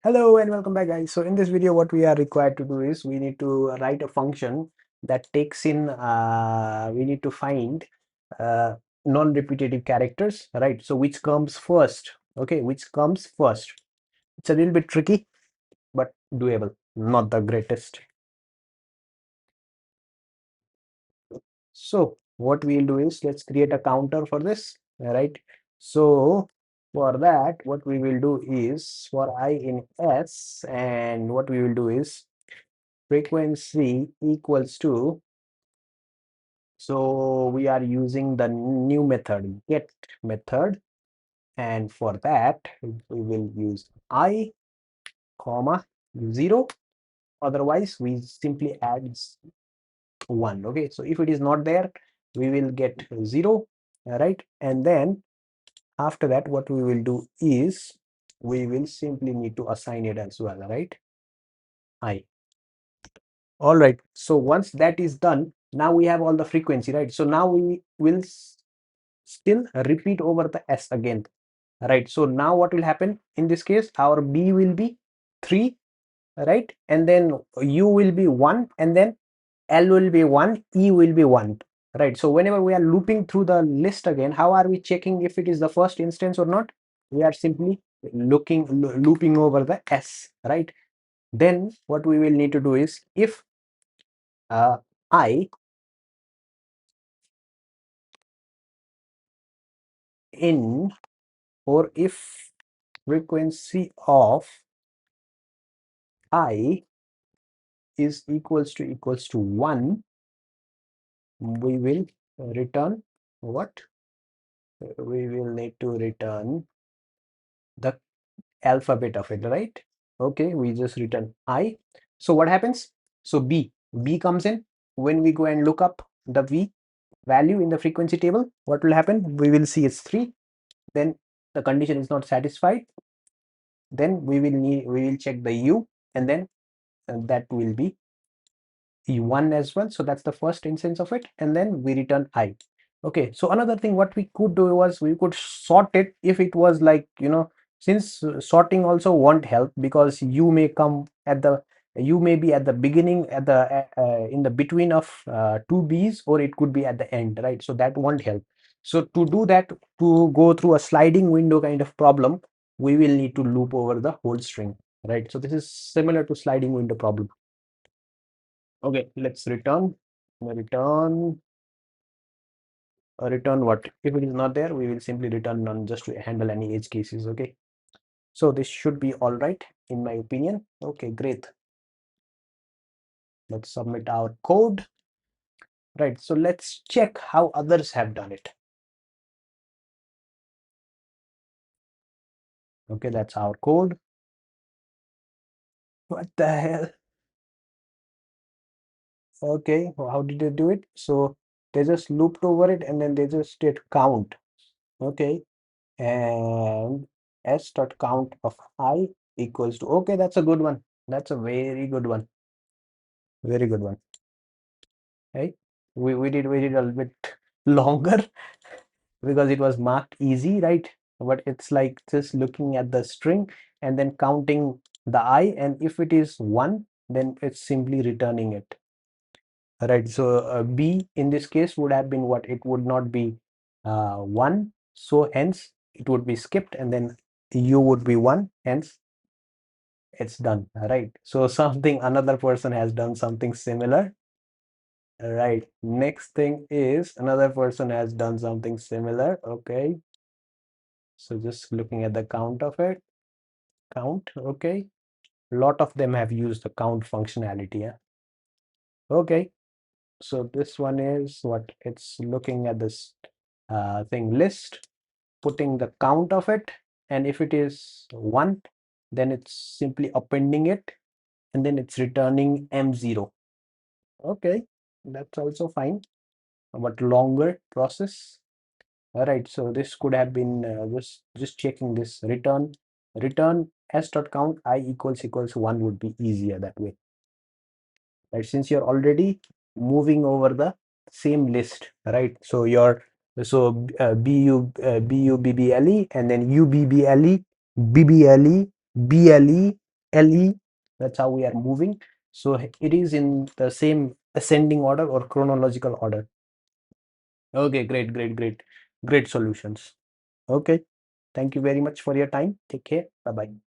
Hello and welcome back, guys. So in this video, what we are required to do is we need to write a function that takes in, we need to find uh, non-repetitive characters, right? So which comes first? Okay, which comes first? It's a little bit tricky, but doable. Not the greatest. So what we'll do is let's create a counter for this, right? So for that, what we will do is for I in S, and what we will do is frequency equals to, so we are using the new method get method, and for that we will use I comma 0, otherwise we simply add 1. Okay, so if it is not there, we will get 0, right? And then after that, what we will do is we will simply need to assign it as well, right? I. All right, so once that is done, now we have all the frequency, right? So now we will still repeat over the S again, right? So now what will happen in this case, our B will be 3, right? And then U will be 1, and then L will be 1, E will be 1, right? So whenever we are looping through the list again, how are we checking if it is the first instance or not? We are simply looping over the S, right? Then what we will need to do is if I in, or if frequency of I is equals to 1, we will return what? We will need to return the alphabet of it, right? Okay, we just return I. So what happens? So B comes in. When we go and look up the V value in the frequency table, what will happen? We will see it's 3. Then the condition is not satisfied. Then we will check the U, and then that will be E1 as well. So that's the first instance of it, and then we return I. Okay, so another thing what we could do was we could sort it if it was like, since sorting also won't help, because you may be at the beginning, at the in the between of two B's, or it could be at the end, right? So that won't help. So to do that, to go through a sliding window kind of problem, we will need to loop over the whole string, right? So this is similar to sliding window problem. Okay, let's return what? If it is not there, we will simply return none, just to handle any edge cases. Okay, so this should be all right in my opinion. Okay, great. Let's submit our code. Right, so let's check how others have done it. Okay, that's our code. What the hell? Okay, how did they do it? So they just looped over it, and then they just did count. Okay, and s dot count of I equals to, okay, that's a good one. That's a very good one. Very good one. Right? We did a little bit longer because it was marked easy, right? But it's like just looking at the string and then counting the I, and if it is 1, then it's simply returning it. Right, so B in this case would have been what? It would not be 1, so hence it would be skipped, and then U would be 1, hence it's done, right? So another person has done something similar. Right, next thing is another person has done something similar. Okay, so just looking at the count of it, count. Okay, a lot of them have used the count functionality. Yeah. Okay, so this one is what? It's looking at this thing list, putting the count of it, and if it is 1, then it's simply appending it, and then it's returning M0. Okay, that's also fine, but longer process. All right, so this could have been just checking this return s dot count I equals 1 would be easier that way, right? Since you're already moving over the same list, right? So your BU BBLE, and then UBBLE, BBLE, BLE, LE. That's how we are moving. So it is in the same ascending order or chronological order. Okay, great solutions. Okay, thank you very much for your time. Take care. Bye bye.